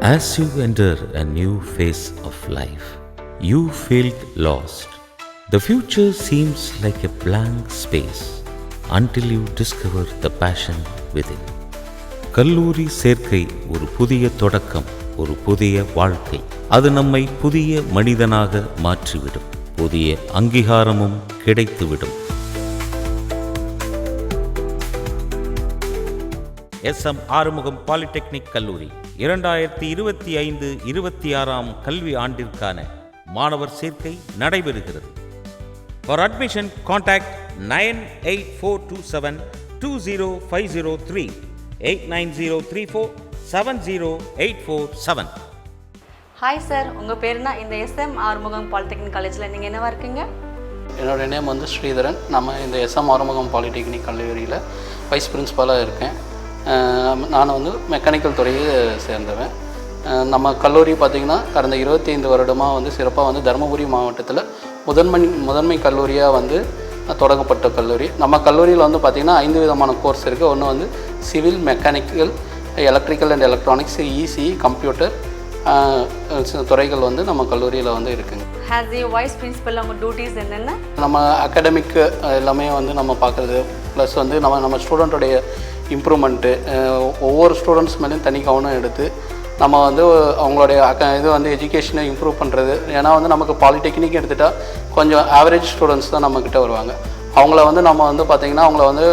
As you enter a new phase of life, you feel lost. The future seems like a blank space until you discover the passion within. கல்லூரி சேர்க்கை ஒரு புதிய தொடக்கம், ஒரு புதிய வாழ்க்கை. அது நம்மை புதிய மனிதனாக மாற்றிவிடும். புதிய அங்கீகாரமும் கிடைத்துவிடும். SM ஆறுமுகம் பாலிடெக்னிக் கல்லூரி 2025-26 கல்வி ஆண்டிற்கான மாணவர் சேர்க்கை நடைபெறுகிறது. For admission, contact 98427-20503, 89034-70847. Hi sir, உங்கள் பேருனா இந்த SM ஆறுமுகம் பாலிடெக்னிக் காலேஜில் நீங்கள் என்னவா இருக்கீங்க? என்னோடய நேம் வந்து ஸ்ரீதரன். நம்ம இந்த SM ஆறுமுகம் பாலிடெக்னிக் கல்லூரியில் வைஸ் பிரின்ஸிபலாக இருக்கேன். நான் வந்து மெக்கானிக்கல் துறையை சேர்ந்தவன். நம்ம கல்லூரி பார்த்திங்கன்னா கடந்த 25 வருடமாக வந்து சிறப்பாக வந்து தருமபுரி மாவட்டத்தில் முதன்மை கல்லூரியாக வந்து தொடங்கப்பட்ட கல்லூரி. நம்ம கல்லூரியில் வந்து பார்த்திங்கன்னா 5 விதமான கோர்ஸ் இருக்குது. ஒன்று வந்து civil, mechanical, electrical and electronics, ECE, computer துறைகள் வந்து நம்ம கல்லூரியில் வந்து இருக்குங்க. ஆஸ் ஏ வைஸ் பிரின்சிபல் உங்கள் டியூட்டிஸ் என்னென்ன? நம்ம அகாடமிக் எல்லாமே வந்து நம்ம பார்க்குறது, ப்ளஸ் வந்து நம்ம ஸ்டூடெண்ட்டுடைய இம்ப்ரூவ்மெண்ட்டு, ஒவ்வொரு ஸ்டூடெண்ட்ஸ் மேலேயும் தனி கவனம் எடுத்து நம்ம வந்து அவங்களுடைய இது வந்து எஜுகேஷனை இம்ப்ரூவ் பண்ணுறது. ஏன்னா வந்து நமக்கு பாலிடெக்னிக் எடுத்துகிட்டால் கொஞ்சம் ஆவரேஜ் ஸ்டூடெண்ட்ஸ் தான் நம்மக்கிட்ட வருவாங்க. அவங்கள வந்து நம்ம வந்து பார்த்திங்கன்னா அவங்கள வந்து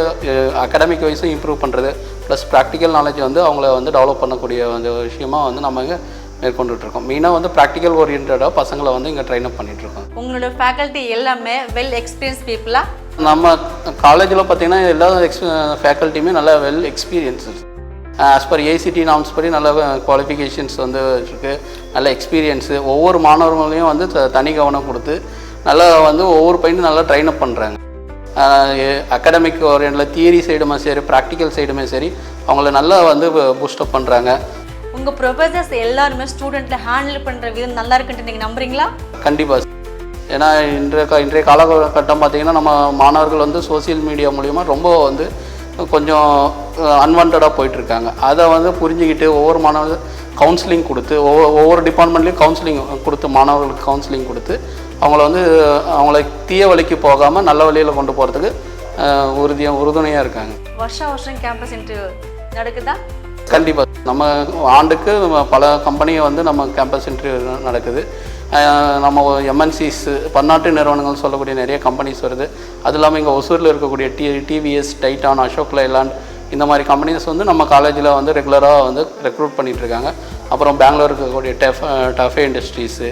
அகாடமிக் வைஸும் இம்ப்ரூவ் பண்ணுறது, ப்ளஸ் ப்ராக்டிக்கல் நாலேஜ் வந்து அவங்கள வந்து டெவலப் பண்ணக்கூடிய அந்த விஷயமாக வந்து நம்ம இங்கே மேற்கொண்டுட்ருக்கோம். மெயினாக வந்து ப்ராக்டிக்கல் ஓரியன்டாக பசங்களை வந்து இங்கே ட்ரெயின் அப் பண்ணிகிட்ருக்கோம். உங்களோட ஃபேக்கல்ட்டி எல்லாமே வெல் எக்ஸ்பீரியன்ஸ் பீப்புளா? நம்ம காலேஜில் பார்த்திங்கன்னா எல்லா ஃபேக்கல்ட்டியுமே நல்லா well experiences. As per ACT norms படி நல்ல குவாலிஃபிகேஷன்ஸ் வந்து வச்சுருக்கு, நல்ல எக்ஸ்பீரியன்ஸு. ஒவ்வொரு மாணவர்களையும் வந்து தனி கவனம் கொடுத்து நல்லா வந்து ஒவ்வொரு பையனும் நல்லா ட்ரெயின் அப் பண்ணுறாங்க. அகாடமிக் ஓரியன்டில் தியரி சைடுமே சரி, ப்ராக்டிக்கல் சைடுமே சரி, அவங்கள நல்லா வந்து பூஸ்டப் பண்ணுறாங்க. உங்கள் ப்ரொஃபஸர்ஸ் எல்லாருமே ஸ்டூடெண்ட்டில் ஹேண்டில் பண்ணுற விதம் நல்லா இருக்குன்ட்டு நீங்கள் நம்புறீங்களா? கண்டிப்பாக. ஏன்னா இன்றைய காலகட்டம் பார்த்திங்கன்னா நம்ம மாணவர்கள் வந்து சோசியல் மீடியா மூலிமா ரொம்ப வந்து கொஞ்சம் அன்வான்டாக போயிட்டுருக்காங்க. அதை வந்து புரிஞ்சுக்கிட்டு ஒவ்வொரு மாணவர்கள் கவுன்சிலிங் கொடுத்து ஒவ்வொரு டிபார்ட்மெண்ட்லேயும் கவுன்சிலிங் கொடுத்து மாணவர்களுக்கு கவுன்சிலிங் கொடுத்து அவங்கள வந்து அவங்கள தீய வழிக்கு போகாமல் நல்ல வழியில் கொண்டு போகிறதுக்கு உறுதுணையாக இருக்காங்க. வருஷம் கேம்பஸ் இன்டர்வியூ நடக்குதா? கண்டிப்பாக. நம்ம ஆண்டுக்கு பல கம்பெனியை வந்து நம்ம கேம்பஸ் இன்டர்வியூ நடக்குது. நம்ம MNCs, பன்னாட்டு நிறுவனங்கள் சொல்லக்கூடிய நிறைய கம்பெனிஸ் வருது. அது இல்லாமல் இங்கே ஒசூரில் இருக்கக்கூடிய TVS, டைட்டான், அசோக் லைலாண்ட் இந்த மாதிரி கம்பெனிஸ் வந்து நம்ம காலேஜில் வந்து ரெகுலராக வந்து ரெக்ரூட் பண்ணிகிட்ருக்காங்க. அப்புறம் பெங்களூர் இருக்கக்கூடிய டஃபே இண்டஸ்ட்ரீஸு,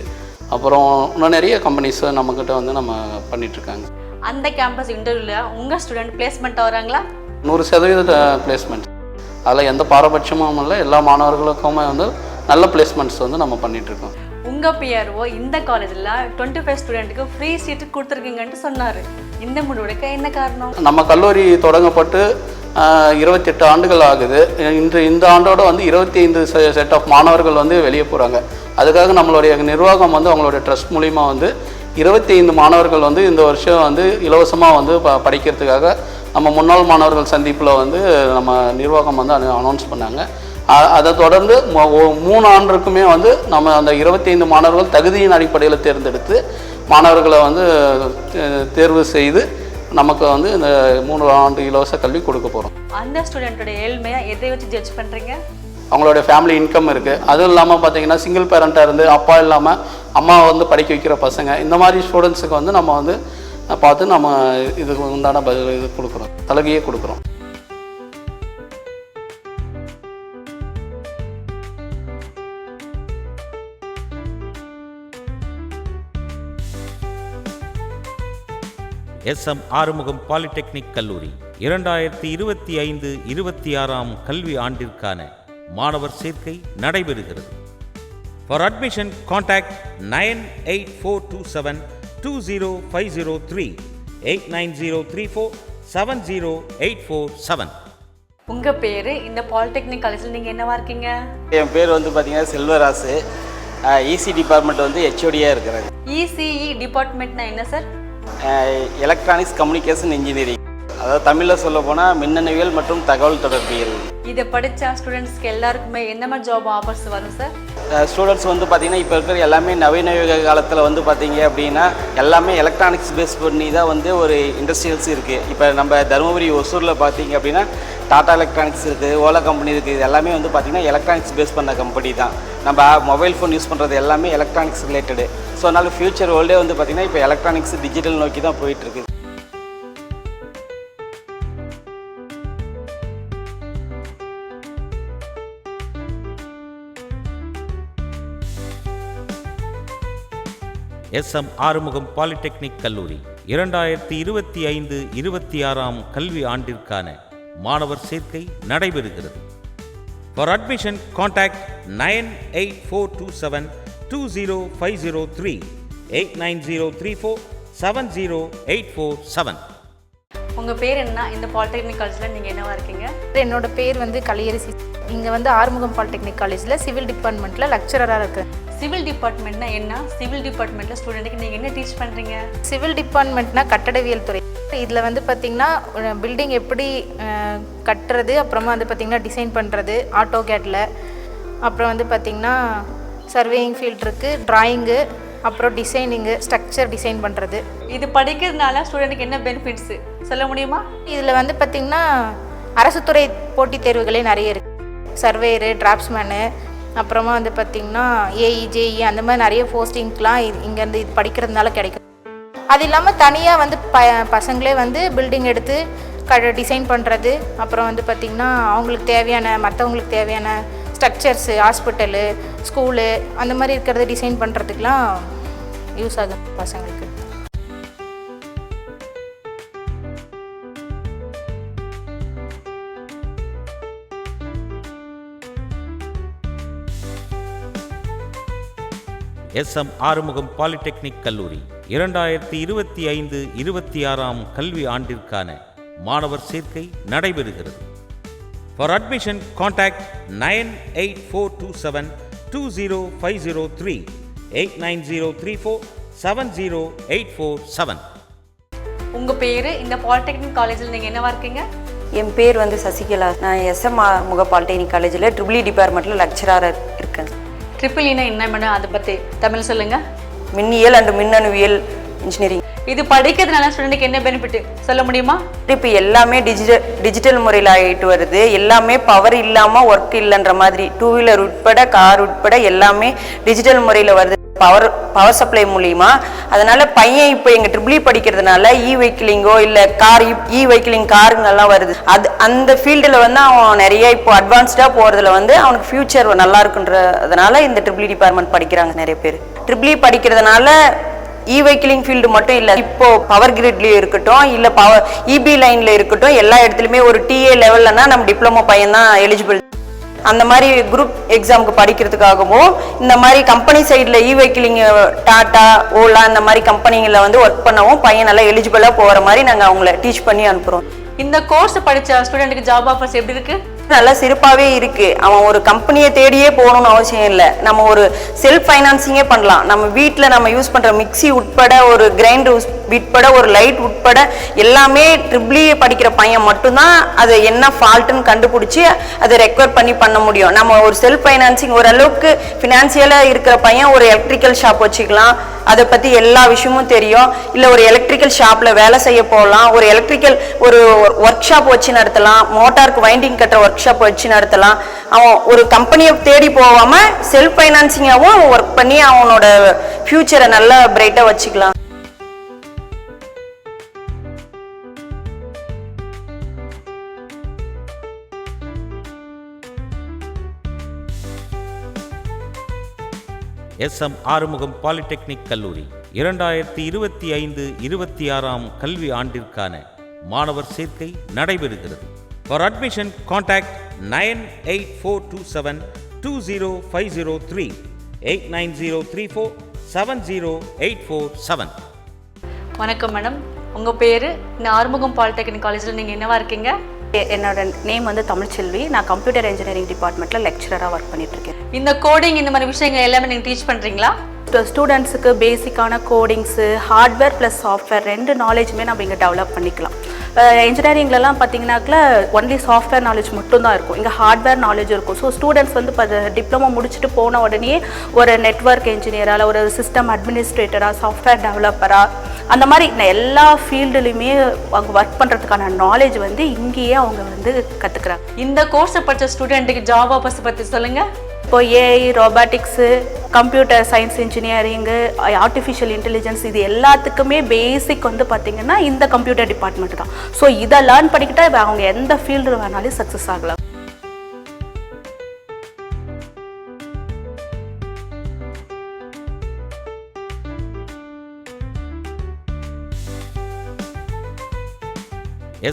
அப்புறம் இன்னும் நிறைய கம்பெனிஸ் நம்மக்கிட்ட வந்து நம்ம பண்ணிகிட்ருக்காங்க. அந்த கேம்பஸ் இன்டர்வியூவில் உங்கள் ஸ்டூடெண்ட் பிளேஸ்மெண்ட் வராங்களா? 100% பிளேஸ்மெண்ட். அதில் எந்த பாரபட்சமும் இல்லை. எல்லா மாணவர்களுக்குமே வந்து நல்ல பிளேஸ்மெண்ட்ஸ் வந்து நம்ம பண்ணிகிட்ருக்கோம். உங்கள் PRO இந்த காலேஜில் 25 ஸ்டூடெண்ட்டுக்கு ஃப்ரீ சீட்டு கொடுத்துருக்கீங்கன்ட்டு சொன்னார். இந்த முடிவுக்கு என்ன காரணம்? நம்ம கல்லூரி தொடங்கப்பட்டு 28 ஆண்டுகள் ஆகுது. இந்த ஆண்டோட வந்து 25 செட் ஆஃப் மாணவர்கள் வந்து வெளியே போகிறாங்க. அதுக்காக நம்மளுடைய நிர்வாகம் வந்து அவங்களுடைய ட்ரஸ்ட் மூலிமா வந்து 25 மாணவர்கள் வந்து இந்த வருஷம் வந்து இலவசமாக வந்து படிக்கிறதுக்காக நம்ம முன்னாள் மாணவர்கள் சந்திப்பில் வந்து நம்ம நிர்வாகம் வந்து அனௌன்ஸ் பண்ணாங்க. அதை தொடர்ந்து 3 ஆண்டுக்குமே வந்து நம்ம அந்த 25 மாணவர்கள் தகுதியின் அடிப்படையில் தேர்ந்தெடுத்து மாணவர்களை வந்து தேர்வு செய்து நமக்கு வந்து இந்த 3 ஆண்டு இலவச கல்வி கொடுக்க போகிறோம். அந்த ஸ்டூடெண்ட்டோட ஏழ்மையாக எதை வச்சு ஜட்ஜ் பண்ணுறீங்க? அவங்களோட ஃபேமிலி இன்கம் இருக்குது. அதுவும் இல்லாமல் பார்த்திங்கன்னா சிங்கிள் பேரண்ட்டாக இருந்து அப்பா இல்லாமல் அம்மா வந்து படிக்க வைக்கிற பசங்க, இந்த மாதிரி ஸ்டூடெண்ட்ஸுக்கு வந்து நம்ம வந்து பார்த்து நம்ம இதுக்கு உண்டான இது கொடுக்குறோம், சலுகையே கொடுக்குறோம். SM ஆறுமுகம் பாலிடெக்னிக் கல்லூரி 2025-26 கல்வி ஆண்டிற்கான மாணவர் சேர்க்கை நடைபெறுகிறது. For admission, contact 98427-20503, 89034-70847. உங்கள் பேர் இந்த பாலிடெக்னிக் காலேஜில் நீங்கள் என்னவா இருக்கீங்க? என் பேர் வந்து பார்த்தீங்கன்னா செல்வராசு. ECE டிபார்ட்மெண்ட் வந்து HOD-யாக இருக்கிறேன். ECE டிபார்ட்மெண்ட்னா என்ன சார்? Electronics communication engineering. அதாவது தமிழில் சொல்ல போனால் மின்னணுவியல் மற்றும் தகவல் தொடர்பியல். இதை படித்தா ஸ்டூடெண்ட்ஸ்க்கு எல்லாருக்குமே எந்த மாதிரி ஜாப் ஆஃபர்ஸ் வரும் சார்? ஸ்டூடெண்ட்ஸ் வந்து பார்த்திங்கன்னா இப்போ இருக்கிற எல்லாமே நவீன யுக காலத்தில் வந்து பார்த்திங்க அப்படின்னா எல்லாமே எலக்ட்ரானிக்ஸ் பேஸ் பண்ணி தான் வந்து ஒரு இண்டஸ்ட்ரியல்ஸ் இருக்குது. இப்போ நம்ம தருமபுரி ஒசூரில் பார்த்திங்க அப்படின்னா டாடா எலக்ட்ரானிக்ஸ் இருக்குது, ஓலா கம்பெனி இருக்குது. இது எல்லாமே வந்து பார்த்திங்கன்னா எலக்ட்ரானிக்ஸ் பேஸ் பண்ண கம்பெனி தான். நம்ம மொபைல் ஃபோன் யூஸ் பண்ணுறது எல்லாமே எலக்ட்ரானிக்ஸ் ரிலேட்டடு. ஸோ அதனால் ஃப்யூச்சர் வேர்ல்டே வந்து பார்த்திங்கன்னா இப்போ எலக்ட்ரானிக்ஸ் டிஜிட்டல் நோக்கி தான் போயிட்டுருக்கு. எஸ்.எம். ஆறுமுகம் பாலிடெக்னிக் கல்லூரி 2025-26 கல்வி ஆண்டிற்கான மாணவர் சேர்க்கை நடைபெறுகிறது. For admission, contact 9842720503 8903470847. உங்கள் பேர் என்ன? இந்த பாலிடெக்னிக் காலேஜில் நீங்கள் என்னவா இருக்கீங்க? என்னோட பேர் வந்து கலியரசி. இங்கே வந்து ஆறுமுகம் பாலிடெக்னிக் காலேஜில் சிவில் டிபார்ட்மெண்ட்டில் லெக்சரராக இருக்கேன். சிவில் டிபார்ட்மெண்ட்னா என்ன? சிவில் டிபார்ட்மெண்ட்டில் ஸ்டூடெண்ட்டுக்கு நீங்கள் என்ன டீச் பண்ணுறீங்க? சிவில் டிபார்ட்மெண்ட்னா கட்டடவியல் துறை. இதில் வந்து பார்த்திங்கன்னா பில்டிங் எப்படி கட்டுறது, அப்புறமா வந்து பார்த்திங்கன்னா டிசைன் பண்ணுறது ஆட்டோகேட்டில், அப்புறம் வந்து பார்த்திங்கன்னா சர்வேயிங் ஃபீல்ட் இருக்குது, ட்ராயிங்கு, அப்புறம் டிசைனிங்கு, ஸ்ட்ரக்சர் டிசைன் பண்ணுறது. இது படிக்கிறதுனால ஸ்டூடெண்ட்டுக்கு என்ன பெனிஃபிட்ஸு சொல்ல முடியுமா? இதில் வந்து பார்த்திங்கன்னா அரசு துறை போட்டித் தேர்வுகளே நிறைய இருக்குது. சர்வேயரு, டிராப்ஸ்மேனு, அப்புறமா வந்து பார்த்திங்கன்னா ஏஇ, ஜேஇ அந்த மாதிரி நிறைய போஸ்டிங்க்கெலாம் இங்கேருந்து இது படிக்கிறதுனால கிடைக்கும். அது இல்லாமல் தனியாக வந்து பசங்களே வந்து பில்டிங் எடுத்து டிசைன் பண்ணுறது, அப்புறம் வந்து பார்த்திங்கன்னா அவங்களுக்கு தேவையான மற்றவங்களுக்கு தேவையான ஸ்ட்ரக்சர்ஸு, ஹாஸ்பிட்டலு, ஸ்கூலு அந்த மாதிரி இருக்கிறத டிசைன் பண்ணுறதுக்கெலாம் யூஸ் ஆகும் பசங்களுக்கு. எஸ்.எம். ஆறுமுகம் பாலிடெக்னிக் கல்லூரி 2025-26 கல்வி ஆண்டிற்கான மாணவர் சேர்க்கை நடைபெறுகிறது. For admission, contact 9842720503 8903470847. உங்கள் பேர்? இந்த பாலிடெக்னிக் காலேஜில் நீங்கள் என்னவா இருக்கீங்க? என் பேர் வந்து சசிகலா. நான் எஸ்.எம். ஆறுமுக பாலிடெக்னிக் காலேஜில் ட்ரிபிள் டிபார்ட்மெண்ட்டில் லெக்சராக இருக்கேன். ட்ரிபிள் இனா என்ன மேடம், அதை பற்றி தமிழ் சொல்லுங்கள். மின்னியல் அண்ட் மின்னணுவியல் இன்ஜினியரிங். இது படிக்கிறதுனால ஸ்டூடெண்ட்டுக்கு என்ன பெனிஃபிட் சொல்ல முடியுமா? இப்போ எல்லாமே டிஜிட்டல் முறையில் ஆகிட்டு வருது. எல்லாமே பவர் இல்லாமல் ஒர்க் இல்லைன்ற மாதிரி, டூ வீலர் உட்பட கார் உட்பட எல்லாமே டிஜிட்டல் முறையில் வருது பவர் சப்ளை மூலிமா. அதனால் பையன் இப்போ எங்கள் ட்ரிபிள் படிக்கிறதுனால வெஹிக்கிளிங்கோ இல்லை கார் வெஹிக்கிளிங் காருங்கெல்லாம் வருது. அந்த ஃபீல்டில் வந்து அவன் நிறைய இப்போ அட்வான்ஸ்டாக போகிறதுல வந்து அவனுக்கு ஃப்யூச்சர் நல்லா இருக்குன்றதுனால இந்த ட்ரிபிள் டிபார்ட்மெண்ட் படிக்கிறாங்க நிறைய பேர். ட்ரிபிள் படிக்கிறதுனால வெஹிக்கிளிங் ஃபீல்டு மட்டும் இல்லை, இப்போ பவர் கிரிட்லேயும் இருக்கட்டும், இல்லை இபி லைனில் இருக்கட்டும், எல்லா இடத்துலையுமே ஒரு டிஏ லெவல்லனா நம்ம டிப்ளமோ பையன் தான் எலிஜிபிள். அந்த மாதிரி குரூப் எக்ஸாமுக்கு படிக்கிறதுக்காகவும் இந்த மாதிரி கம்பெனி சைடில் வெஹிக்கிளிங் டாட்டா, ஓலா இந்த மாதிரி கம்பெனிகளில் வந்து ஒர்க் பண்ணவும் பையன் நல்லா எலிஜிபிளாக போகிற மாதிரி நாங்கள் அவங்கள டீச் பண்ணி அனுப்புகிறோம். இந்த கோர்ஸ் படித்த ஸ்டூடெண்ட்டுக்கு ஜாப் ஆஃபர்ஸ் எப்படி இருக்குது? நல்லா சிறப்பாகவே இருக்குது. அவன் ஒரு கம்பெனியை தேடியே போகணும்னு அவசியம் இல்லை. நம்ம ஒரு செல்ஃப் ஃபைனான்சிங்கே பண்ணலாம். நம்ம வீட்டில் நம்ம யூஸ் பண்ணுற மிக்சி உட்பட, ஒரு கிரைண்டர் உட்பட, ஒரு லைட் உட்பட எல்லாமே ட்ரிபிள் படிக்கிற பையன் மட்டும்தான் அது என்ன ஃபால்ட்டுன்னு கண்டுபிடிச்சி அதை ரெக்வயர் பண்ண முடியும். நம்ம ஒரு செல்ஃப் ஃபைனான்சிங் ஓரளவுக்கு ஃபினான்சியலாக இருக்கிற பையன் ஒரு எலக்ட்ரிக்கல் ஷாப் வச்சுக்கலாம், அதை பற்றி எல்லா விஷயமும் தெரியும். இல்லை ஒரு எலக்ட்ரிக்கல் ஷாப்பில் வேலை செய்ய போகலாம், ஒரு எலக்ட்ரிக்கல் ஒரு ஒர்க் ஷாப் வச்சு நடத்தலாம், மோட்டாருக்கு வைண்டிங் கட்டுற ஒர்க் ஷாப் வச்சு நடத்தலாம். அவன் ஒரு கம்பெனியை தேடி போகாமல் செல்ஃப் ஃபைனான்சிங்காகவும் ஒர்க் பண்ணி அவனோட ஃபியூச்சரை நல்லா பிரைட்டாக வச்சுக்கலாம். எஸ்.எம். ஆறுமுகம் பாலிடெக்னிக் கல்லூரி 2025-26 கல்வி ஆண்டிற்கான மாணவர் சேர்க்கை நடைபெறுகிறது. For admission, contact 9842720503 8903470847. வணக்கம் மேடம், உங்கள் பேர்? இந்த ஆறுமுகம் பாலிடெக்னிக் காலேஜில் நீங்கள் என்னவா இருக்கீங்க? என்னோட நேம் வந்து தமிழ்ச்செல்வி. நான் கம்ப்யூட்டர் இன்ஜினியரிங் டிபார்ட்மெண்ட்டில் லெக்சரராக ஒர்க் பண்ணிகிட்ருக்கேன். இந்த கோடிங் இந்த மாதிரி விஷயங்கள் எல்லாமே நீங்கள் டீச் பண்ணுறீங்களா? ஸ்டூடெண்ட்ஸுக்கு பேசிக்கான கோடிங்ஸு, ஹார்ட்வேர் ப்ளஸ் சாஃப்ட்வேர் ரெண்டு நாலேஜுமே நம்ம இங்கே டெவலப் பண்ணிக்கலாம். இன்ஜினியரிங்லலாம் பார்த்தீங்கன்னாக்கில் ஒன்லி சாஃப்ட்வேர் நாலேஜ் மட்டும்தான் இருக்கும், இங்கே ஹார்ட்வேர் நாலேஜ் இருக்கும். ஸோ ஸ்டூடெண்ட்ஸ் வந்து இப்போ டிப்ளமோ முடிச்சுட்டு போன உடனே ஒரு நெட்வொர்க் இன்ஜினியராக, ஒரு சிஸ்டம் அட்மினிஸ்ட்ரேட்டராக, சாஃப்ட்வேர் டெவலப்பராக, அந்த மாதிரி எல்லா ஃபீல்டுலையுமே அவங்க ஒர்க் பண்ணுறதுக்கான நாலேஜ் வந்து இங்கேயே அவங்க வந்து கற்றுக்குறாங்க. இந்த கோர்ஸை படித்த ஸ்டூடெண்ட்டுக்கு ஜாப் ஆப்பர்ஸ் பற்றி சொல்லுங்கள். இப்போ AI, robotics, computer science engineering, artificial intelligence, இது எல்லாத்துக்குமே பேசிக் வந்து பார்த்திங்கன்னா இந்த கம்ப்யூட்டர் டிபார்ட்மெண்ட் தான். ஸோ இதை லேர்ன் பண்ணிக்கிட்டால் அவங்க எந்த ஃபீல்டு வேணாலும் சக்ஸஸ் ஆகலாம்.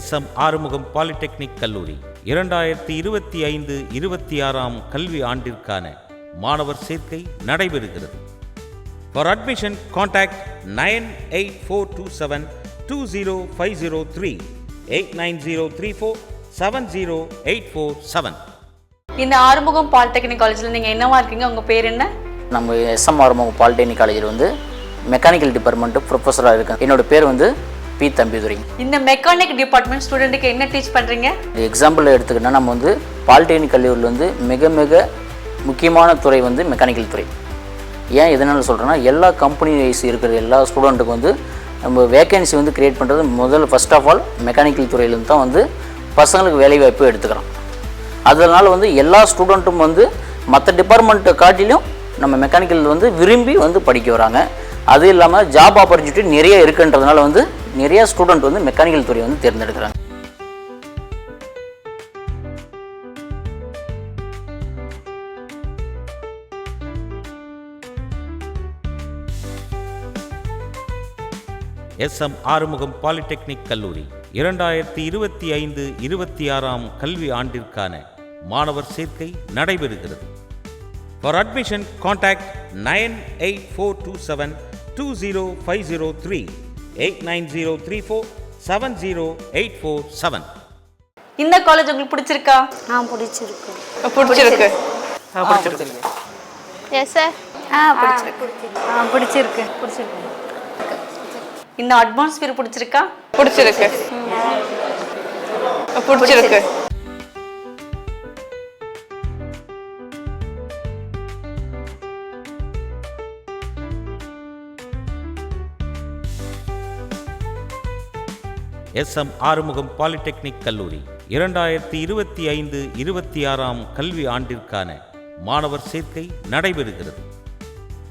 SM ஆறுமுகம் பாலிடெக்னிக் கல்லூரி 2025-26 கல்வி ஆண்டிற்கான மாணவர் சேர்க்கை நடைபெறுகிறது. For admission, contact 9842720503 8903470847. இந்த ஆறுமுகம் பாலிடெக்னிக் காலேஜில் நீங்கள் என்னவா இருக்கீங்க? உங்கள் பேர் என்ன? நம்ம SM ஆறுமுகம் பாலிடெக்னிக் காலேஜில் வந்து மெக்கானிக்கல் டிபார்ட்மெண்ட்டு ப்ரொஃபஸராக இருக்கேன். என்னோடய பேர் வந்து பி. தம்பிதுரை. இந்த மெக்கானிக் டிபார்ட்மெண்ட் ஸ்டூடெண்ட்டுக்கு என்ன டீச் பண்ணுறீங்க? எக்ஸாம்பிள் எடுத்துக்கிட்டோன்னா நம்ம வந்து பாலிடெக்னிக் கல்லூரியில் வந்து மிக மிக முக்கியமான துறை வந்து மெக்கானிக்கல் துறை. ஏன் எதனால் சொல்கிறேன்னா, எல்லா கம்பெனி வைஸ் இருக்கிற எல்லா ஸ்டூடெண்ட்டுக்கு வந்து நம்ம வேகன்சி வந்து க்ரியேட் பண்ணுறது முதல்ல ஃபர்ஸ்ட் ஆஃப் ஆல் மெக்கானிக்கல் துறையிலேருந்து தான் வந்து பசங்களுக்கு வேலைவாய்ப்பு எடுத்துக்கிறோம். அதனால் வந்து எல்லா ஸ்டூடெண்ட்டும் வந்து மற்ற டிபார்ட்மெண்ட்டை காட்டிலும் நம்ம மெக்கானிக்கல் வந்து விரும்பி வந்து படிக்க வராங்க. அது இல்லாமல் ஜாப் ஆப்பர்ச்சுனிட்டி நிறைய இருக்குன்றதுனால வந்து நிறைய ஸ்டூடெண்ட் வந்து மெக்கானிக்கல் துறை வந்து தேர்ந்தெடுக்கிறாங்க. SM ஆறுமுகம் பாலிடெக்னிக் கல்லூரி 2025-26 கல்வி ஆண்டிற்கான மாணவர் சேர்க்கை நடைபெறுகிறது. For admission, contact 9842720503 8903470847. இந்த காலேஜ் உங்களுக்கு பிடிச்சிருக்கா? பிடிச்சிருக்கு. பிடிச்சிருக்கு. Yes sir. பிடிச்சிருக்கு. பிடிச்சிருக்கு. இந்த அட்மாஸ்பியர் பிடிச்சிருக்கா? பிடிச்சிருக்கு. பிடிச்சிருக்கு. SM ஆறுமுகம் பாலிடெக்னிக் கல்லூரி 2025-26 கல்வி ஆண்டிற்கான மாணவர் சேர்க்கை நடைபெறுகிறது.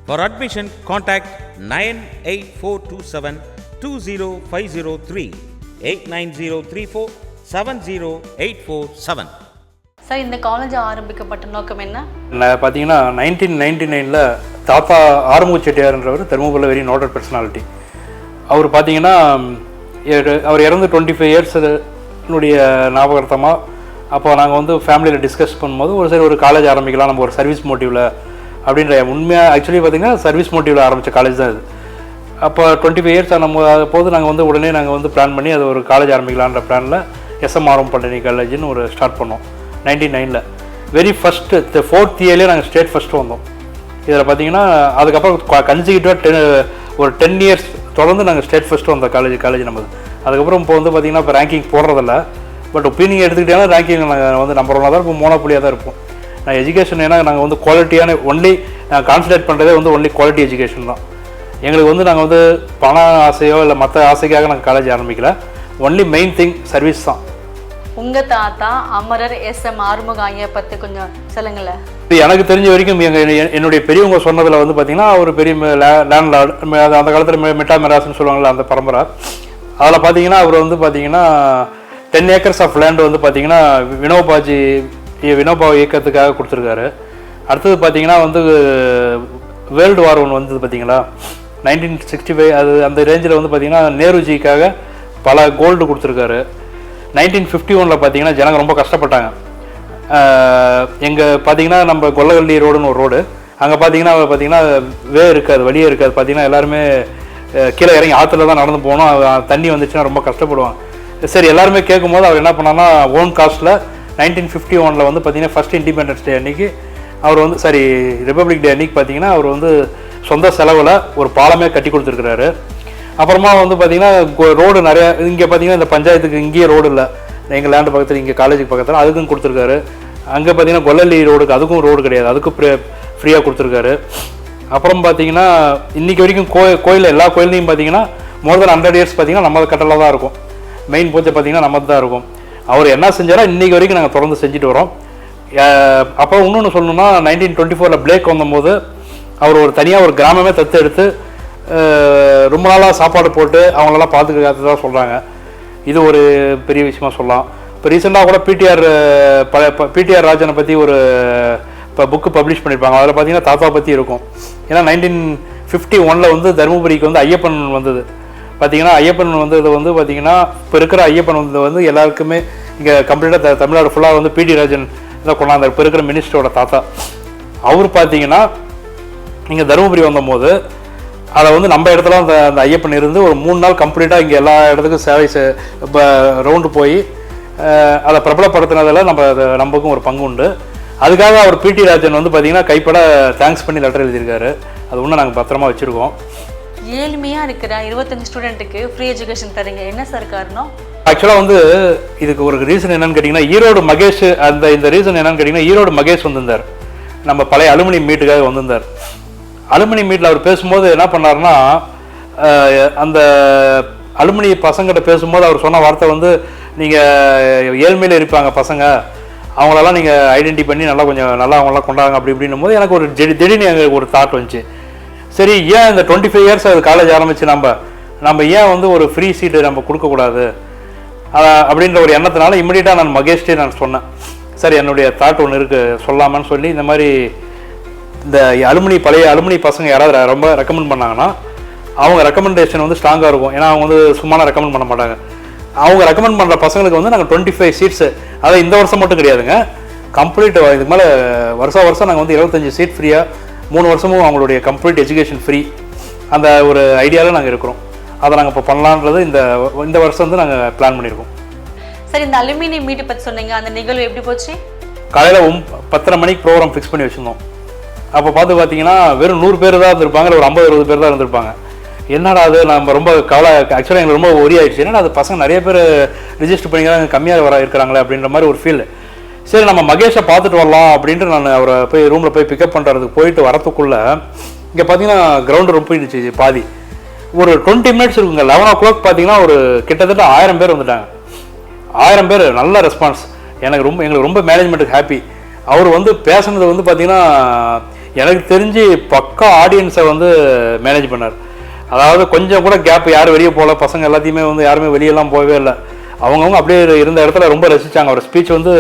For admission, contact 9842720503 8903470847. சார், இந்த காலேஜ் ஆரம்பிக்கப்பட்ட நோக்கம் என்ன? பார்த்தீங்கன்னா 1999 தாத்தா ஆறுமுக செட்டியார்ன்றவர் தருமபுரியில் வெரி நோட்டட் பர்சனாலிட்டி. அவர் பார்த்தீங்கன்னா அவர் இறந்து 25 இயர்ஸுடைய ஞாபகார்த்தமாக அப்போ நாங்கள் வந்து ஃபேமிலியில் டிஸ்கஸ் பண்ணும்போது ஒரு காலேஜ் ஆரம்பிக்கலாம் நம்ம ஒரு சர்வீஸ் மோட்டிவில் அப்படின்ற உண்மையாக ஆக்சுவலி பார்த்திங்கன்னா சர்வீஸ் மோட்டிவில் ஆரம்பித்த காலேஜ் தான் இது. அப்போ 25 இயர்ஸ் நம்ம போது நாங்கள் வந்து உடனே நாங்கள் வந்து பிளான் பண்ணி அது ஒரு காலேஜ் ஆரம்பிக்கலான்ற பிளானில் SM ஆறுமுகம் பாலிடெக்னிக் காலேஜ்னு ஒரு ஸ்டார்ட் பண்ணோம் 1999. வெரி ஃபஸ்ட்டு 4th இயர்லேயே நாங்கள் ஸ்டேட் ஃபஸ்ட்டு வந்தோம். இதில் பார்த்தீங்கன்னா அதுக்கப்புறம் கன்சிக்யூட்டிவாக ஒரு 10 இயர்ஸ் தொடர்ந்து நாங்கள் ஸ்டேட் ஃபஸ்ட்டு வந்த காலேஜ் நம்மது. அதுக்கப்புறம் இப்போ வந்து பார்த்திங்கன்னா இப்போ ரேங்கிங் போடுறதில்ல, பட் ஒப்பீனியன் எடுத்துக்கிட்டேன்னா ரேங்கிங் நாங்கள் வந்து நம்பர் 1 தான் இருப்போம், மோனோபுலியாக தான் இருப்போம். நான் எஜுகேஷன் ஏன்னா நாங்கள் வந்து குவாலிட்டியான ஒன்லி கான்சன்ட்ரேட் பண்ணுறதே வந்து ஒன்லி குவாலிட்டி எஜுகேஷன் தான். எங்களுக்கு வந்து நாங்கள் வந்து பண ஆசையோ இல்லை மற்ற ஆசைக்காக நாங்கள் காலேஜ் ஆரம்பிக்கல, ஒன்லி மெயின் திங் சர்வீஸ் தான். உங்கள் தாத்தா அமரர் SM ஆறுமுகம் ஐயா பற்றி கொஞ்சம் சொல்லுங்களேன். எனக்கு தெரிஞ்ச வரைக்கும் என்னுடைய பெரியவங்க சொன்னதில் வந்து பார்த்திங்கன்னா ஒரு பெரிய லேண்ட்லார்டு, அந்த காலத்தில் மெட்டா மெராஸ்ன்னு சொல்லுவாங்கள்ல அந்த பரம்பரை. அதில் பார்த்தீங்கன்னா அவர் வந்து பார்த்திங்கன்னா 10 ஏக்கர்ஸ் ஆஃப் லேண்டு வந்து பார்த்திங்கன்னா வினோபா இயக்கத்துக்காக கொடுத்துருக்காரு. அடுத்தது பார்த்திங்கன்னா வந்து வேர்ல்டு வார் ஒன்று வந்தது பார்த்திங்களா 1965, அது அந்த ரேஞ்சில் வந்து பார்த்திங்கன்னா நேருஜிக்காக பல கோல்டு கொடுத்துருக்காரு. 1951 பார்த்திங்கன்னா ஜனங்க ரொம்ப கஷ்டப்பட்டாங்க. எங்கே பார்த்தீங்கன்னா நம்ம கொல்லவள்ளி ரோடுன்னு ஒரு ரோடு, அங்கே பார்த்தீங்கன்னா இருக்காது, வழியே இருக்காது. பார்த்தீங்கன்னா எல்லாருமே கீழே இறங்கி ஆற்றுல தான் நடந்து போகணும், தண்ணி வந்துச்சுன்னா ரொம்ப கஷ்டப்படுவாங்க. சரி எல்லாருமே கேட்கும்போது அவர் என்ன பண்ணான்னா ஓன் காஸ்ட்டில் 1951 வந்து பார்த்தீங்கன்னா ஃபஸ்ட் இண்டிபெண்டன்ஸ் டே அன்றைக்கி அவர் வந்து ரிப்பப்ளிக் டே அன்றைக்கி பார்த்தீங்கன்னா அவர் வந்து சொந்த செலவில் ஒரு பாலமே கட்டி கொடுத்துருக்குறாரு. அப்புறமா வந்து பார்த்திங்கன்னா ரோடு நிறையா இங்கே பார்த்திங்கன்னா இந்த பஞ்சாயத்துக்கு இங்கேயே ரோடு இல்லை, எங்கள் லேண்டு பக்கத்தில் இங்கே காலேஜுக்கு பக்கத்தில் அதுக்கும் கொடுத்துருக்காரு. அங்கே பார்த்திங்கன்னா கொல்லி ரோடுக்கு அதுக்கும் ரோடு கிடையாது, அதுக்கும் ஃப்ரீயாக கொடுத்துருக்காரு. அப்புறம் பார்த்திங்கன்னா இன்றைக்கி வரைக்கும் கோயில் எல்லா கோயிலையும் பார்த்திங்கன்னா மோர் தென் 100 இயர்ஸ் பார்த்திங்கன்னா நம்ம கட்டளை தான் இருக்கும். மெயின் பூஜை பார்த்திங்கன்னா நம்ம தான் இருக்கும். அவர் என்ன செஞ்சாரோ இன்றைக்கி வரைக்கும் நாங்கள் தொடர்ந்து செஞ்சுட்டு வரோம். அப்போ இன்னொன்று சொல்லணும்னா 1924 பிளேக் வந்தபோது அவர் ஒரு தனியாக ஒரு கிராமமே தத்து எடுத்து ரொம்ப நாளாக சாப்பாடு போட்டு அவங்களெல்லாம் பார்த்துக்கிறதா சொல்கிறாங்க. இது ஒரு பெரிய விஷயமா சொல்லலாம். இப்போ ரீசெண்டாக கூட பிடிஆர் ராஜனை பற்றி ஒரு இப்போ புக்கு பப்ளிஷ் பண்ணியிருப்பாங்க. அதில் பார்த்தீங்கன்னா தாத்தா பற்றி இருக்கும். ஏன்னா 1951 வந்து தருமபுரிக்கு வந்து ஐயப்பன் வந்தது. பார்த்தீங்கன்னா ஐயப்பன் வந்தது வந்து பார்த்தீங்கன்னா இப்போ இருக்கிற ஐயப்பன் வந்தது வந்து எல்லாருக்குமே இங்கே கம்ப்ளீட்டாக தமிழ்நாடு ஃபுல்லாக வந்து பிடி ராஜன் தான் கொண்டாந்தார். இப்போ இருக்கிற மினிஸ்டரோட தாத்தா அவர் பார்த்தீங்கன்னா இங்கே தருமபுரி வந்தபோது அதை வந்து நம்ம இடத்துல அந்த ஐயப்பன் இருந்து ஒரு 3 நாள் கம்ப்ளீட்டாக இங்கே எல்லா இடத்துக்கும் சேவை ரவுண்டு போய் அதை பிரபலப்படுத்தினதில் நமக்கும் ஒரு பங்கு உண்டு. அதுக்காக அவர் பிடி ராஜன் வந்து பார்த்தீங்கன்னா கைப்பட தேங்க்ஸ் பண்ணி லெட்டர் எழுதியிருக்காரு. அது ஒன்று நாங்கள் பத்திரமா வச்சுருக்கோம். ஏழ்மையாக இருக்கிற 25 ஸ்டூடெண்ட்டுக்கு ஃப்ரீ எஜுகேஷன் தரீங்க, என்ன சார் காரணம்? ஆக்சுவலாக வந்து இதுக்கு ஒரு ரீசன் என்னன்னு கேட்டிங்கன்னா ஈரோடு மகேஷ் இந்த ரீசன் என்னன்னு கேட்டிங்கன்னா ஈரோடு மகேஷ் வந்திருந்தார், நம்ம பழைய அலுமினியம் மீட்டுக்காக வந்திருந்தார். அலுமினியம் மீட்டில் அவர் பேசும்போது என்ன பண்ணார்னா அந்த அலுமினிய பசங்கிட்ட பேசும்போது அவர் சொன்ன வார்த்தை வந்து நீங்கள் ஏழ்மையில் இருப்பாங்க பசங்க, அவங்களெல்லாம் நீங்கள் ஐடென்டி பண்ணி கொஞ்சம் நல்லா அவங்களாம் கொண்டாங்க அப்படி இப்படின்னும் போது எனக்கு ஒரு திடீர்னு எங்களுக்கு ஒரு தாட் வந்துச்சு. சரி, ஏன் இந்த 25 இயர்ஸ் அது காலேஜ் ஆரம்பித்து நம்ம ஏன் வந்து ஒரு ஃப்ரீ சீட்டு நம்ம கொடுக்கக்கூடாது அப்படின்ற ஒரு எண்ணத்தினால இம்மிடியட்டாக நான் மகேஷ்டே நான் சொன்னேன். சார் என்னுடைய தாட் ஒன்று இருக்குது சொல்லாமான்னு சொல்லி இந்த மாதிரி இந்த பழைய அலுமினி பசங்க யாராவது ரொம்ப ரெக்கமெண்ட் பண்ணாங்கன்னா அவங்க ரெக்கமெண்டேஷன் வந்து ஸ்ட்ராங்காக இருக்கும். ஏன்னா அவங்க வந்து சும்மா ரெக்கமெண்ட் பண்ண மாட்டாங்க. அவங்க ரெக்கமெண்ட் பண்ணுற பசங்களுக்கு வந்து நாங்கள் 25 சீட்ஸு, அதாவது இந்த வருஷம் மட்டும் கிடையாதுங்க, கம்ப்ளீட் இதுக்கு மேலே வருஷம் நாங்கள் வந்து 25 சீட் ஃப்ரீயாக 3 வருஷமும் அவங்களுடைய கம்ப்ளீட் எஜுகேஷன் ஃப்ரீ அந்த ஒரு ஐடியாவில் நாங்கள் இருக்கிறோம். அதை நாங்கள் இப்போ பண்ணலான்றது இந்த வருஷம் வந்து நாங்கள் பிளான் பண்ணியிருக்கோம். சார், இந்த அலுமினியம் மீட்டை பற்றி சொன்னீங்க, அந்த நிகழ்வு எப்படி போச்சு? காலையில் 10:30 மணிக்கு ப்ரோக்ராம் ஃபிக்ஸ் பண்ணி வச்சுருந்தோம். அப்போ பார்த்தீங்கன்னா வெறும் 100 பேர் தான் இருந்திருப்பாங்க, ஒரு 50-60 பேர் தான் இருந்திருப்பாங்க. என்னடா அது நம்ம ரொம்ப ஆக்சுவலாக எங்களுக்கு ரொம்ப ஒரி ஆகிடுச்சு. ஏன்னா அது பசங்க நிறைய பேர் ரிஜிஸ்டர் பண்ணிக்கிறாங்க, கம்மியாக இருக்கிறாங்களே அப்படின்ற மாதிரி ஒரு ஃபீல். சரி, நம்ம மகேஷை பார்த்துட்டு வரலாம் அப்படின்ட்டு நான் அவரை போய் ரூமில் போய் பிக்கப் பண்ணுறதுக்கு போயிட்டு வரத்துக்குள்ளே இங்கே பார்த்தீங்கன்னா கிரவுண்டு ரொம்ப இருந்துச்சு பாதி. ஒரு 20 மினிட்ஸ் இருக்குங்க. 11 o'clock பார்த்தீங்கன்னா ஒரு கிட்டத்தட்ட 1000 பேர் வந்துட்டாங்க. 1000 பேர் நல்ல ரெஸ்பான்ஸ். எங்களுக்கு ரொம்ப மேனேஜ்மெண்ட்டுக்கு ஹாப்பி. அவர் வந்து பேசுனது வந்து பார்த்தீங்கன்னா எனக்கு தெரிஞ்சு பக்கா ஆடியன்ஸை வந்து மேனேஜ் பண்ணார். அதாவது கொஞ்சம் கூட கேப் யாரும் வெளியே போகல, பசங்க எல்லாத்தையுமே வந்து யாருமே வெளியெல்லாம் போகவே இல்லை. அவங்கவுங்க அப்படியே இருந்த இடத்துல ரொம்ப ரசித்தாங்க. அவர் ஸ்பீச் வந்து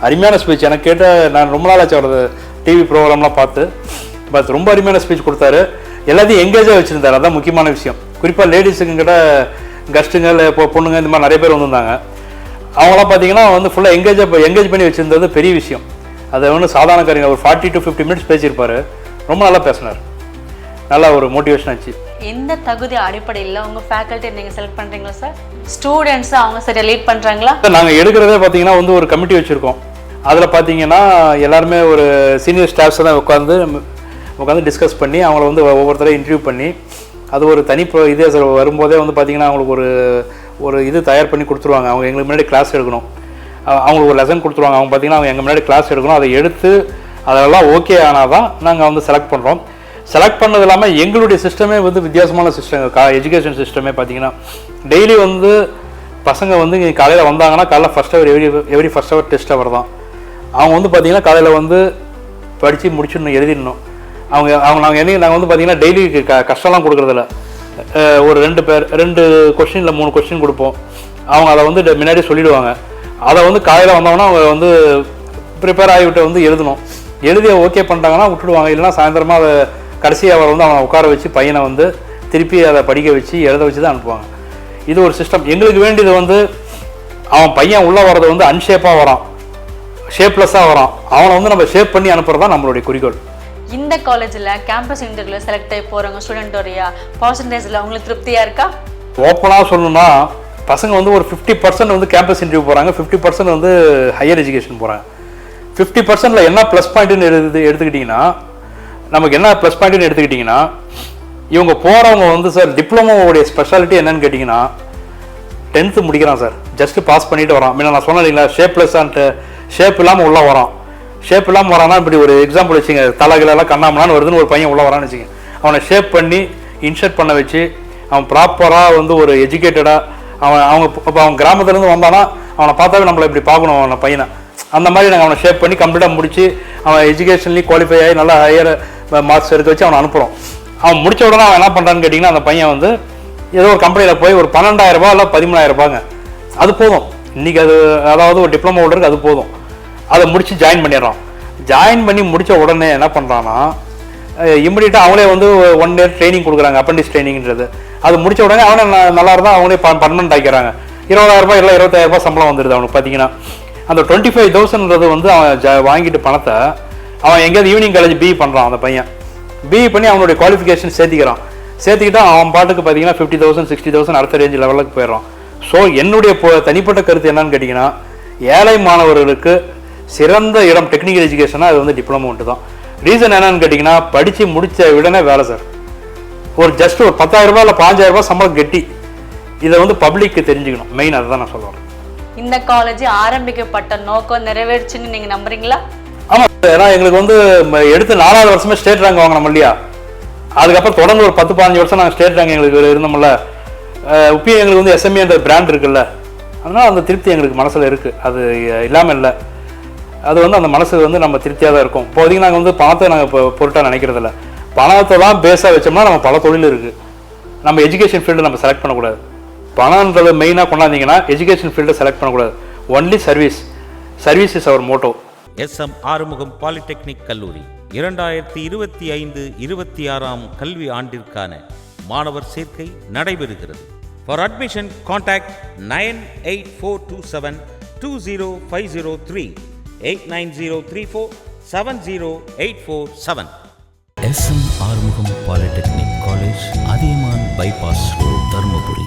அருமையான ஸ்பீச். எனக்கு கேட்ட நான் ரொம்ப நாளாச்சு அவரது டிவி ப்ரோக்ராம்லாம் பார்த்து. பட் ரொம்ப அருமையான ஸ்பீச் கொடுத்தாரு. எல்லாத்தையும் எங்கேஜாக வச்சுருந்தார். அதுதான் முக்கியமான விஷயம். குறிப்பாக லேடிஸுக்கு கிட்ட கஸ்ட்டுங்க இல்லை இப்போ பொண்ணுங்க இந்த மாதிரி நிறைய பேர் வந்திருந்தாங்க. அவங்களாம் பார்த்தீங்கன்னா வந்து ஃபுல்லாக எங்கேஜ் பண்ணி வச்சுருந்தது பெரிய விஷயம். அதை வந்து சாதாரண காரியங்க ஒரு 40 to 50 மினிட்ஸ் பேசியிருப்பார். ரொம்ப நல்லா பேசினார். நல்லா ஒரு மோட்டிவேஷன் ஆச்சு. எந்த தகுதி அடிப்படையில் உங்கள் ஃபேக்கல்ட்டியை நீங்கள் செலக்ட் பண்ணுறீங்களா சார்? ஸ்டூடெண்ட்ஸை அவங்க சரியாக லீட் பண்ணுறாங்களா? நாங்கள் எடுக்கிறதே பார்த்தீங்கன்னா வந்து ஒரு கமிட்டி வச்சுருக்கோம். அதில் பார்த்தீங்கன்னா எல்லாருமே ஒரு சீனியர் ஸ்டாஃப்ஸை தான் உட்காந்து டிஸ்கஸ் பண்ணி அவங்கள வந்து ஒவ்வொருத்தரையும் இன்டர்வியூ பண்ணி அது ஒரு தனி இதே வரும்போதே வந்து பார்த்திங்கன்னா அவங்களுக்கு ஒரு இது தயார் பண்ணி கொடுத்துருவாங்க. அவங்க எங்களுக்கு முன்னாடி கிளாஸ் எடுக்கணும். அவங்களுக்கு ஒரு லெசன் கொடுத்துருவாங்க. அவங்க பார்த்திங்கன்னா அவங்க எங்கள் முன்னாடி கிளாஸ் எடுக்கணும். அதை எடுத்து அதெல்லாம் ஓகே ஆனால் தான் நாங்கள் வந்து செலக்ட் பண்ணுறோம். செலக்ட் பண்ணது இல்லாமல் எங்களுடைய சிஸ்டமே வந்து வித்தியாசமான சிஸ்டம். எஜுகேஷன் சிஸ்டமே பார்த்திங்கன்னா டெய்லி வந்து பசங்க வந்து இங்கே காலையில் வந்தாங்கன்னா காலையில் first hour every first hour test hour தான். அவங்க வந்து பார்த்திங்கன்னா காலையில் வந்து படித்து முடிச்சுடணும், எழுதிடணும். நாங்கள் வந்து பார்த்திங்கன்னா டெய்லி கஷ்டம்லாம் கொடுக்குறதில்ல. ஒரு 2 கொஸ்டின் இல்லை 3 கொஸ்டின் கொடுப்போம். அவங்க அதை வந்து முன்னாடி சொல்லிவிடுவாங்க. அதை வந்து காலையில் வந்தோம்னா அவங்க வந்து ப்ரிப்பேர் ஆகிவிட்டு வந்து எழுதணும். எழுதி ஓகே பண்ணிட்டாங்கன்னா விட்டுடுவாங்க. இல்லைனா சாயந்தரமாக அதை கடைசியாக அவர் வந்து அவனை உட்கார வச்சு பையனை வந்து திருப்பி அதை படிக்க வச்சு எழுத வச்சு தான் அனுப்புவாங்க. இது ஒரு சிஸ்டம். எங்களுக்கு வேண்டியது வந்து அவன் பையன் உள்ளே வர்றது வந்து அன்ஷேப்பாக வரான், ஷேப்லெஸ்ஸாக வரான். அவனை வந்து நம்ம ஷேப் பண்ணி அனுப்புறது தான் நம்மளுடைய குறிக்கோள். இந்த காலேஜில் கேம்பஸ் இன்டர்வியூவில் செலக்ட் ஆகி போகிறவங்க ஸ்டூடெண்ட்டோடைய பர்சன்டேஜில் உங்களுக்கு திருப்தியாக இருக்கா? ஓப்பனாக சொல்லணும்னா பசங்க வந்து ஒரு 50% வந்து கேம்பஸ் இன்டர்வியூ போகிறாங்க, 50% வந்து ஹையர் எஜுகேஷன் போகிறாங்க. 50%ல் என்ன ப்ளஸ் பாயிண்ட்டுன்னு எடுத்துக்கிட்டிங்கன்னா நமக்கு என்ன ப்ளஸ் பாயிண்ட்டுன்னு எடுத்துக்கிட்டிங்கன்னா இவங்க போகிறவங்க வந்து சார் டிப்ளமோவுடைய ஸ்பெஷாலிட்டி என்னன்னு கேட்டிங்கன்னா 10th முடிக்கிறான் சார், ஜஸ்ட்டு பாஸ் பண்ணிட்டு வரான். முன்ன நான் சொன்னேன் இல்லைங்களா, ஷேப்லெஸ்ஸான்ட்டு, ஷேப் இல்லாமல் உள்ளே வரான். ஷேப் இல்லாமல் வரான்னா இப்படி ஒரு எக்ஸாம்பிள் வச்சுங்க, தலைகளெல்லாம் கண்ணாமலான்னு வருதுன்னு ஒரு பையன் உள்ளே வரான்னு வச்சுங்க, அவனை ஷேப் பண்ணி இன்ஷர்ட் பண்ண வச்சு அவன் ப்ராப்பராக வந்து ஒரு எஜுகேட்டடாக அவன் கிராமத்துலேருந்து வந்தானா அவனை பார்த்தாவே நம்மளை இப்படி பார்க்கணும் அவனை பையனை. அந்த மாதிரி நாங்கள் அவனை ஷேப் பண்ணி கம்ப்ளீட்டாக முடித்து அவன் எஜுகேஷன்லேயும் குவாலிஃபை ஆகி நல்லா ஹையர் மார்க்ஸ் எடுக்க வச்சு அவனை அனுப்புகிறோம். அவன் முடித்த உடனே அவன் என்ன பண்ணுறான்னு கேட்டிங்கன்னா, அந்த பையன் வந்து ஏதோ ஒரு கம்பெனியில் போய் ஒரு 12,000 ரூபா இல்லை 13,000 ரூபாங்க, அது போதும் இன்றைக்கி. அது அதாவது ஒரு டிப்ளமோ ஹோல்டருக்கு அது போதும். அதை முடித்து ஜாயின் பண்ணிடுறான். ஜாயின் பண்ணி முடித்த உடனே என்ன பண்ணுறான்னா, இம்மிடியட்டாக அவங்களே வந்து 1 year ட்ரைனிங் கொடுக்குறாங்க, அப்ரெண்டிஸ் ட்ரைனிங்கிறது. அது முடித்த உடனே அவனே நல்லா இருந்தால் அவங்களே பர்மனெண்ட் ஆக்கிக்கிறாங்க. 20,000 ரூபாய் இல்லை 25,000 ரூபாய் சம்பளம் வந்துடுது அவனுக்கு. பார்த்தீங்கன்னா அந்த 25,000ன்றது வந்து அவன் வாங்கிட்டு பணத்தை அவன் எங்கேயாவது ஈவினிங் காலேஜ் பிஇ பண்ணுறான். அந்த பையன் பிஇ பண்ணி அவனுடைய குவாலிஃபிகேஷன் சேர்த்துக்கிட்டால் அவன் பாட்டுக்கு பார்த்தீங்கன்னா 50,000 60,000 அடுத்த ரேஞ்ச் லெவலுக்கு போயிடுறான். ஸோ என்னுடைய தனிப்பட்ட கருத்து என்னன்னு கேட்டிங்கன்னா, ஏழை மாணவர்களுக்கு சிறந்த இடம் டெக்னிக்கல் எஜுகேஷனாக அது வந்து டிப்ளமோ தான். ரீசன் என்னன்னு கேட்டிங்கன்னா, படித்து முடித்த உடனே வேலை சார். ஒரு ஜஸ்ட் ஒரு 10,000 ரூபாய் இல்லை 15,000 ரூபாய் சம்பளம் கெட்டி. இதை வந்து பப்ளிக்கு தெரிஞ்சுக்கணும், மெயின் அதை தான் நான் சொல்லுவேன். இந்த காலேஜ் ஆரம்பிக்கப்பட்ட நோக்கம் நிறைவேறுச்சுன்னு நீங்கள் நம்புறீங்களா? ஆமாம், ஏன்னா எங்களுக்கு வந்து எடுத்து 4வது வருஷமே ஸ்டேட் ரேங்க் வாங்கினோம் இல்லையா, அதுக்கப்புறம் தொடர்ந்து ஒரு 10-15 வருஷம் நாங்கள் ஸ்டேட் ரேங்க் எங்களுக்கு இருந்தோம்ல. இப்பயும் எங்களுக்கு வந்து எஸ்எம்ஏன்ற பிராண்ட் இருக்குல்ல, அதனால் அந்த திருப்தி எங்களுக்கு மனசில் இருக்குது. அது இல்லாமல் இல்லை, அது வந்து அந்த மனசு வந்து நம்ம திருப்தியாக தான் இருக்கும். இப்போதைக்கு நாங்கள் வந்து பணத்தை நாங்கள் இப்போ பொருட்டாக நினைக்கிறதில்ல. பணத்தை தான் பேஸாக வச்சோம்னா நம்ம பல தொழில் இருக்குது. நம்ம எஜுகேஷன் ஃபீல்டு நம்ம செலக்ட் பண்ணக்கூடாது. பணம்ன்றது மெயினாக கொண்டாந்தீங்கன்னா எஜுகேஷன் ஃபீல்டை செலக்ட் பண்ணக்கூடாது. Only service is our motto. SM Arumugam polytechnic கல்லூரி 2025-26 கல்வி ஆண்டிற்கான மாணவர் சேர்க்கை நடைபெறுகிறது. For admission contact 9842720503 8903470847. SM Arumugam polytechnic college, Athiyaman bypass road, Dharmapuri.